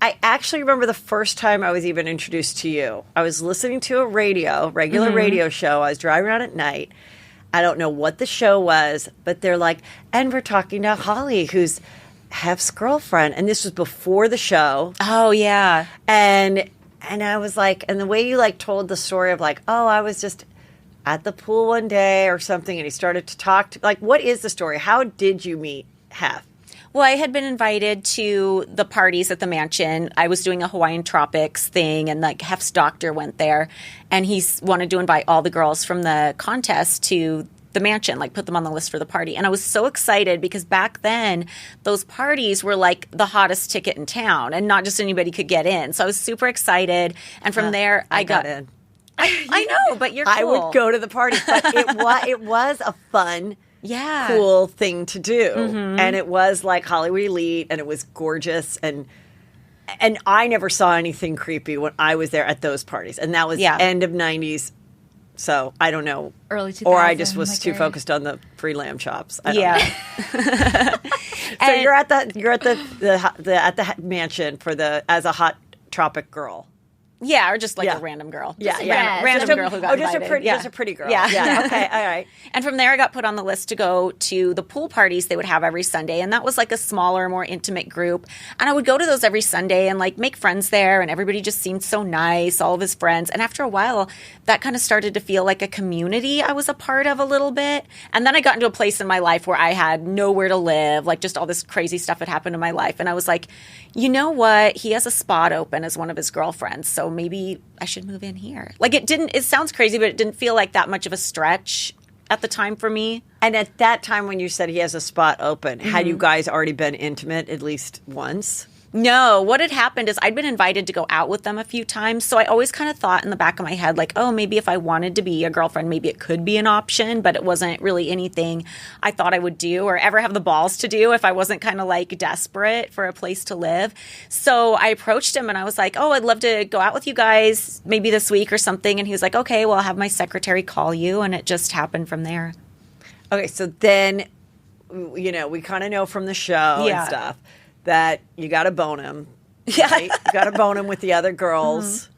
I actually remember the first time I was even introduced to you. I was listening to a regular radio show. I was driving around at night. I don't know what the show was, but they're like, and we're talking to Holly, who's Hef's girlfriend. And this was before the show. Oh, yeah. And I was like, and the way you like told the story of like, oh, I was just at the pool one day or something, and he started to talk to, like, what is the story? How did you meet Hef? Well, I had been invited to the parties at the mansion. I was doing a Hawaiian Tropics thing, and like Hef's doctor went there, and he wanted to invite all the girls from the contest to the mansion, like put them on the list for the party. And I was so excited because back then those parties were like the hottest ticket in town, and not just anybody could get in. So I was super excited. And from there, I got in. I know, but you're cool. I would go to the party, but it was a fun, cool thing to do. And it was like Hollywood Elite, and it was gorgeous. And I never saw anything creepy when I was there at those parties. And that was end of 90s. So I don't know. Early 2000s. Or I just was too focused on the free lamb chops. I don't know. So you're at the mansion as a hot tropic girl. Yeah, or just like a random girl. Random girl who got invited. Just a pretty girl. Yeah. Okay, all right. And from there, I got put on the list to go to the pool parties they would have every Sunday. And that was like a smaller, more intimate group. And I would go to those every Sunday and like make friends there. And everybody just seemed so nice, all of his friends. And after a while, that kind of started to feel like a community I was a part of a little bit. And then I got into a place in my life where I had nowhere to live. Like just all this crazy stuff had happened in my life. And I was like, you know what? He has a spot open as one of his girlfriends. So maybe I should move in here. Like it sounds crazy, but it didn't feel like that much of a stretch at the time for me. And at that time when you said he has a spot open, had you guys already been intimate at least once? No, what had happened is I'd been invited to go out with them a few times. So I always kind of thought in the back of my head, like, oh, maybe if I wanted to be a girlfriend, maybe it could be an option. But it wasn't really anything I thought I would do or ever have the balls to do if I wasn't kind of like desperate for a place to live. So I approached him and I was like, oh, I'd love to go out with you guys maybe this week or something. And he was like, okay, well, I'll have my secretary call you. And it just happened from there. Okay, so then, we kind of know from the show and stuff that you got to bone him. Right? You got to bone him with the other girls.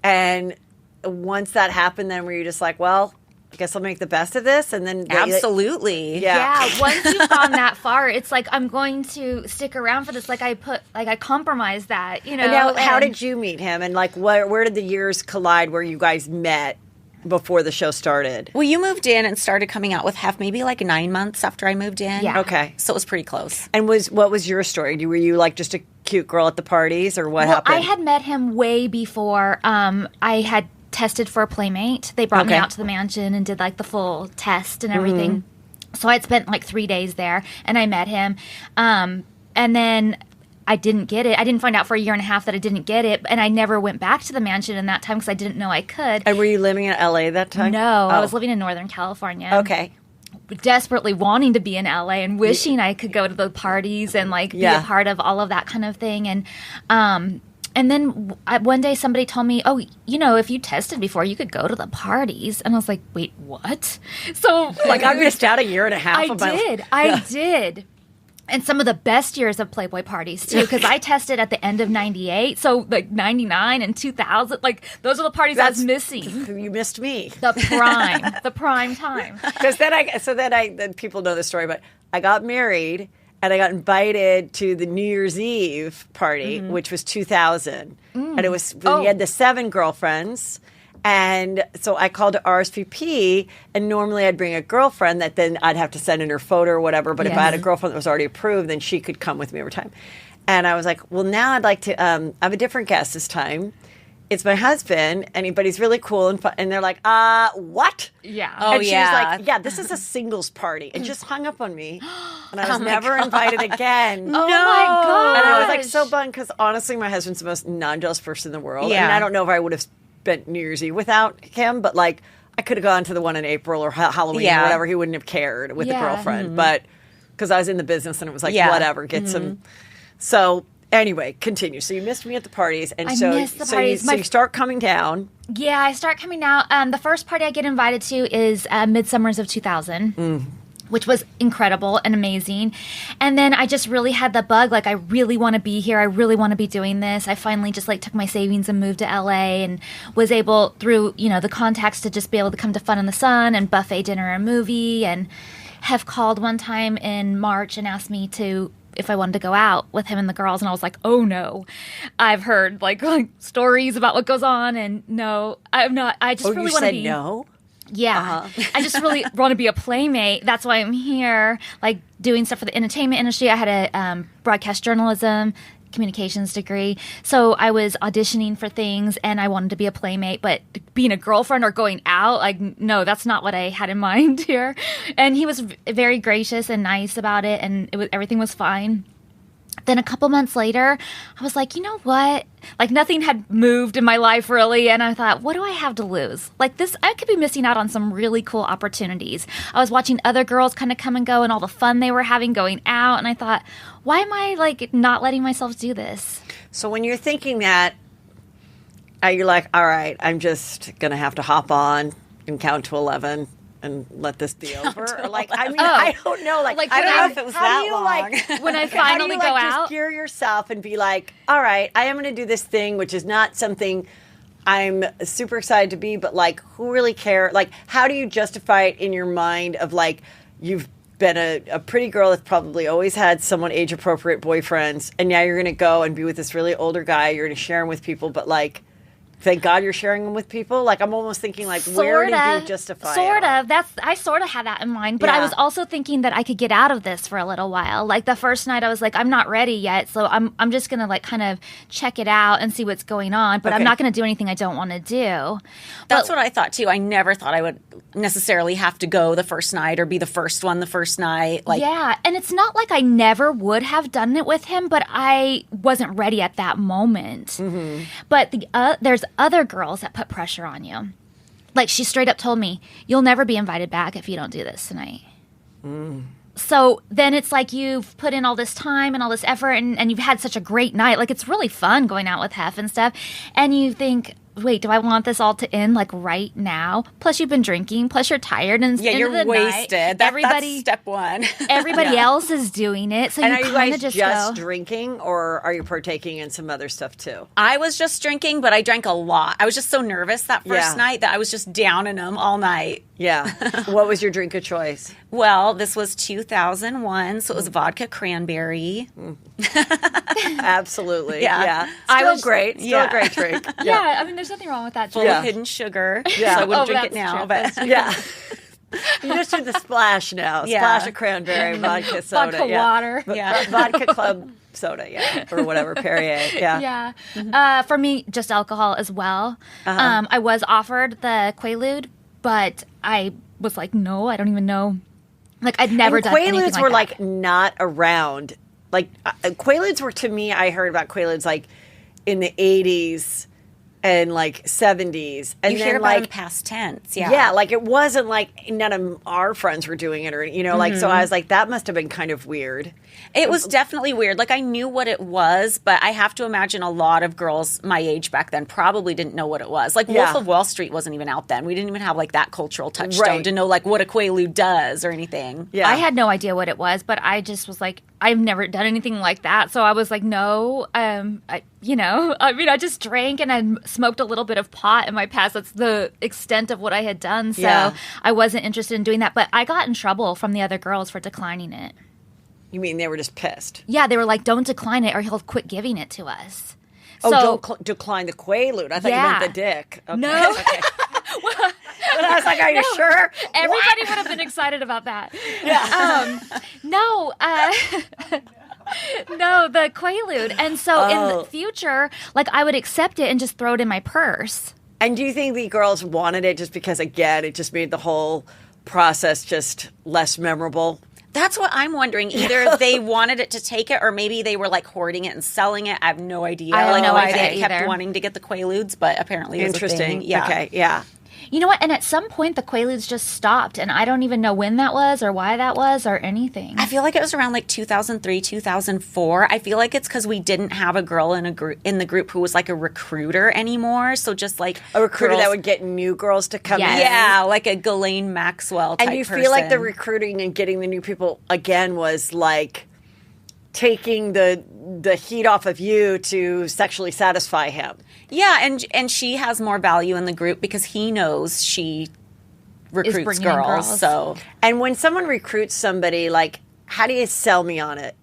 And once that happened, then were you just like, well, I guess I'll make the best of this? And then absolutely. Yeah. Once you've gone that far, it's like, I'm going to stick around for this. Like I compromised that, And now, how did you meet him? And like, where did the years collide where you guys met before the show started? Well, you moved in and started coming out with Hef maybe like 9 months after I moved in. Yeah. Okay. So it was pretty close. And what was your story? Were you like just a cute girl at the parties, or what happened? I had met him way before. I had tested for a Playmate. They brought me out to the mansion and did like the full test and everything. So I'd spent like 3 days there, and I met him. And then I didn't get it. I didn't find out for a year and a half that I didn't get it, and I never went back to the mansion in that time because I didn't know I could. And were you living in LA that time? No, I was living in Northern California. Okay. Desperately wanting to be in LA and wishing I could go to the parties and like be a part of all of that kind of thing. And then one day somebody told me, oh, if you tested before, you could go to the parties. And I was like, wait, what? So like I missed out a year and a half. I did. And some of the best years of Playboy parties, too, because I tested at the end of 98. So, like, 99 and 2000, like, those are the parties I was missing. You missed me. The prime time. Because then people know the story, but I got married, and I got invited to the New Year's Eve party, which was 2000. And it was, we had the 7 girlfriends. And so I called to RSVP, and normally I'd bring a girlfriend that then I'd have to send in her photo or whatever. But if I had a girlfriend that was already approved, then she could come with me every time. And I was like, well, now I'd like to I have a different guest this time. It's my husband, but he's really cool and fun. And they're like, what? Yeah. And she was like, yeah, this is a singles party. And just hung up on me. And I was never invited again. Oh, my God. And I was like so bummed because honestly, my husband's the most non-jealous person in the world. Yeah. And I don't know if I would have spent New Year's Eve without him, but like I could have gone to the one in April or Halloween or whatever. He wouldn't have cared with the girlfriend, but because I was in the business and it was like whatever, get some. So anyway, continue. So you missed me at the parties, and so you start coming down. Yeah, I start coming out. The first party I get invited to is Midsummers of 2000. which was incredible and amazing. And then I just really had the bug, like, I really want to be here. I really want to be doing this. I finally just, like, took my savings and moved to LA and was able, through, you know, the contacts, to just be able to come to Fun in the Sun and buffet dinner and movie. And Hef called one time in March and asked me if I wanted to go out with him and the girls. And I was like, oh, no. I've heard, like stories about what goes on. And no, I'm not. I just really want to be. You said no? Yeah. I just really want to be a playmate. That's why I'm here, like, doing stuff for the entertainment industry. I had a broadcast journalism communications degree. So I was auditioning for things and I wanted to be a playmate, but being a girlfriend or going out, like, no, that's not what I had in mind here. And he was very gracious and nice about it, and everything was fine. Then a couple months later, I was like, you know what? Like, nothing had moved in my life really. And I thought, what do I have to lose? Like, this, I could be missing out on some really cool opportunities. I was watching other girls kind of come and go and all the fun they were having going out. And I thought, why am I, like, not letting myself do this? So when you're thinking that, you're like, all right, I'm just going to have to hop on and count to 11 and let this be over? Or, like, I mean, I don't know. Like I don't know if it was that long. Like, when I finally go out, just gear yourself and be like, all right, I am going to do this thing, which is not something I'm super excited to be, but, like, who really care? Like, how do you justify it in your mind of, like, you've been a pretty girl that's probably always had somewhat age-appropriate boyfriends, and now you're going to go and be with this really older guy, you're going to share him with people, but, like, thank God you're sharing them with people. Like, I'm almost thinking, like, where did you justify Sort it? of. I sort of had that in mind. But I was also thinking that I could get out of this for a little while. Like, the first night I was like, I'm not ready yet. So I'm just going to, like, kind of check it out and see what's going on. But I'm not going to do anything I don't want to do. That's what I thought, too. I never thought I would necessarily have to go the first night or be the first one the first night. Like, yeah. And it's not like I never would have done it with him, but I wasn't ready at that moment. Mm-hmm. But there's other girls that put pressure on you. Like, she straight up told me, you'll never be invited back if you don't do this tonight. So then it's like you've put in all this time and all this effort and you've had such a great night. Like, it's really fun going out with Hef and stuff. And you think, wait, do I want this all to end, like, right now? Plus, you've been drinking. Plus, you're tired. And you're wasted. That's step one. Everybody else is doing it. So and you kind of just go, go, drinking, or are you partaking in some other stuff, too? I was just drinking, but I drank a lot. I was just so nervous that first night that I was just downing them all night. Yeah. What was your drink of choice? Well, this was 2001, so it was vodka cranberry. Absolutely. Yeah. Still great. Still a great drink. Yeah, I mean, there's nothing wrong with that. Full of hidden sugar. Yeah. So I wouldn't drink it now. But yeah. You just do the splash now. Splash of cranberry, vodka soda. Vodka water. Vodka club soda, or whatever, Perrier. Yeah. Yeah. For me, just alcohol as well. I was offered the Quaalude, but I was like, no, I don't even know. Like, I'd never done anything like that. Quaaludes were, like, not around. Like, Quaaludes were, to me, I heard about Quaaludes, like, in the 80s and, like, 70s. And you then, hear about like, in the past tense, Yeah, like, it wasn't, like, none of our friends were doing it, or, you know, like, so I was like, that must have been kind of weird. It was definitely weird. Like, I knew what it was, but I have to imagine a lot of girls my age back then probably didn't know what it was. Like, Wolf of Wall Street wasn't even out then. We didn't even have, like, that cultural touchstone to know, like, what a Quaalude does or anything. Yeah. I had no idea what it was, but I just was like, I've never done anything like that. So I was like, no, I just drank and I smoked a little bit of pot in my past. That's the extent of what I had done. So I wasn't interested in doing that. But I got in trouble from the other girls for declining it. You mean they were just pissed? Yeah, they were like, don't decline it or he'll quit giving it to us. Oh, so, don't decline the Quaalude. I thought you meant the dick. Okay. No. Okay. But I was like, are you sure? Everybody would have been excited about that. Yeah. No, the Quaalude. And so in the future, like, I would accept it and just throw it in my purse. And do you think the girls wanted it just because, again, it just made the whole process just less memorable? That's what I'm wondering. Either they wanted it to take it, or maybe they were, like, hoarding it and selling it. I have no idea. I have no idea they kept either. wanting to get the Quaaludes, but apparently it was a thing. Yeah. Okay, yeah. You know what? And at some point, the Quaaludes just stopped, and I don't even know when that was or why that was or anything. I feel like it was around like 2003, 2004. I feel like it's because we didn't have a girl in the group who was like a recruiter anymore. So just like a recruiter that would get new girls to come in. Yeah, like a Ghislaine Maxwell type And you person. feel like the recruiting and getting the new people again was like taking the heat off of you to sexually satisfy him. Yeah, and she has more value in the group because he knows she recruits girls. So, and when someone recruits somebody, like, how do you sell me on it?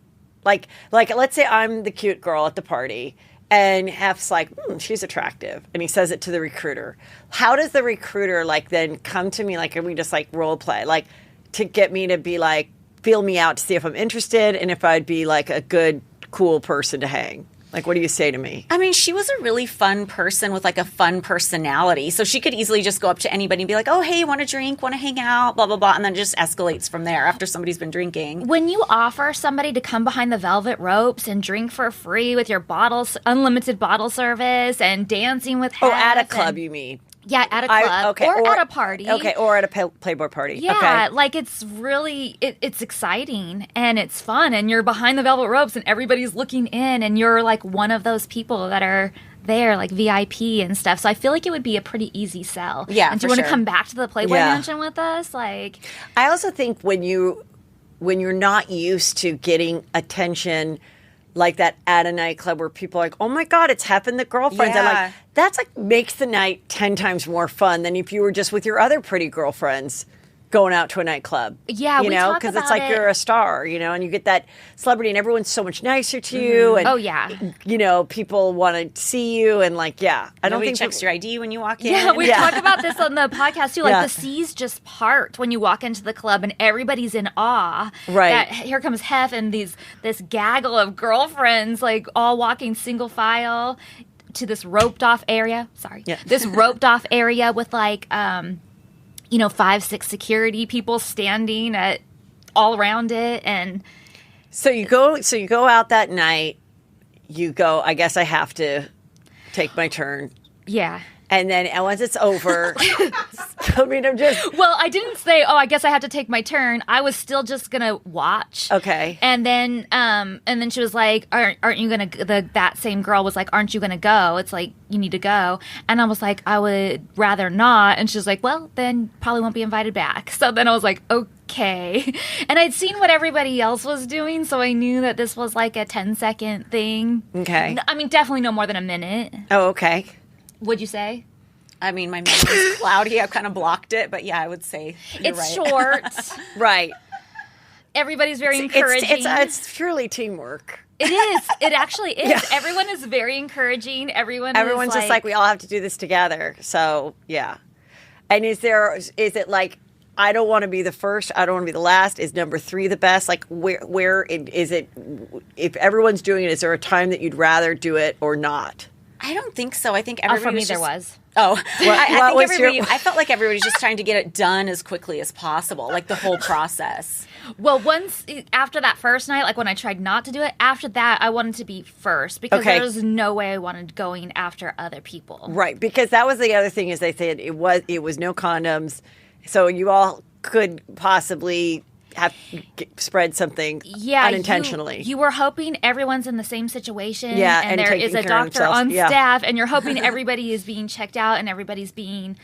Like let's say I'm the cute girl at the party, and Hef's like, she's attractive, and he says it to the recruiter. How does the recruiter like then come to me? Like, are we just like role play, like to get me to be like feel me out to see if I'm interested and if I'd be like a good, cool person to hang? Like, what do you say to me? I mean, she was a really fun person with like a fun personality. So she could easily just go up to anybody and be like, oh, hey, want a drink, want to hang out, blah, blah, blah. And then it just escalates from there after somebody's been drinking. When you offer somebody to come behind the velvet ropes and drink for free with your bottles, unlimited bottle service and dancing with Hef. Oh, at a club, you mean? Yeah, at a club or at a party. Okay, or at a Playboy party. Yeah, okay. like it's really, it's exciting and it's fun and you're behind the velvet ropes and everybody's looking in and you're like one of those people that are there, like VIP and stuff. So I feel like it would be a pretty easy sell. Yeah, and do you want to come back to the Playboy Mansion with us? Like, I also think when you're not used to getting attention like that at a nightclub where people are like, oh my God, it's Hef and the girlfriends. Yeah. I'm like, that's like makes the night 10 times more fun than if you were just with your other pretty girlfriends going out to a nightclub. Yeah, you we know, talk because it's about like it. you're a star, you know, and you get that celebrity and everyone's so much nicer to you. And, oh yeah. you know, people want to see you and like, yeah. I don't Nobody think checks your ID when you walk in. Yeah, we talked about this on the podcast too. Like Yeah. the seas just part when you walk into the club, and everybody's in awe. Right. That here comes Hef and this gaggle of girlfriends, like all walking single file to this roped off area. Sorry, this roped off area with like 5-6 security people standing at all around it, and So you go out that night. You go, I guess I have to take my turn. yeah. And then once it's over, I mean, I'm just... Well, I didn't say, oh, I guess I have to take my turn. I was still just going to watch. Okay. And then she was like, aren't you going to, that same girl was like, aren't you going to go? It's like, you need to go. And I was like, I would rather not. And she was like, well, then probably won't be invited back. So then I was like, okay. And I'd seen what everybody else was doing, so I knew that this was like a 10-second thing. Okay. I mean, definitely no more than a minute. Oh, okay. Would you say? I mean, my memory's cloudy. I've kind of blocked it, but yeah, I would say you're It's right. short. Right. Everybody's very encouraging. It's truly teamwork. It is. It actually is. Yeah. Everyone is very encouraging. Everyone's just like, we all have to do this together. So, yeah. And is it like, I don't want to be the first, I don't want to be the last? Is number 3 the best? Like, is it, if everyone's doing it, is there a time that you'd rather do it or not? I don't think so. I think everybody for me was there just, was. Oh, I I felt like everybody's just trying to get it done as quickly as possible, like the whole process. Well, after that first night, like when I tried not to do it, after that I wanted to be first because there was no way I wanted going after other people. Right, because that was the other thing is they said it was no condoms, so you all could possibly have spread something unintentionally. You were hoping everyone's in the same situation, and there is a taking care of doctor themselves. on Yeah. staff, and you're hoping everybody is being checked out and everybody's being,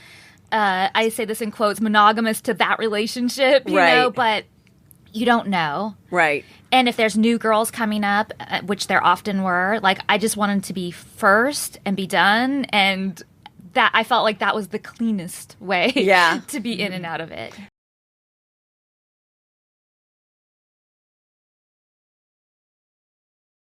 I say this in quotes, monogamous to that relationship, you Right. know, but you don't know. Right. And if there's new girls coming up, which there often were, like I just wanted to be first and be done, and that I felt like that was the cleanest way Yeah. to be in and out of it.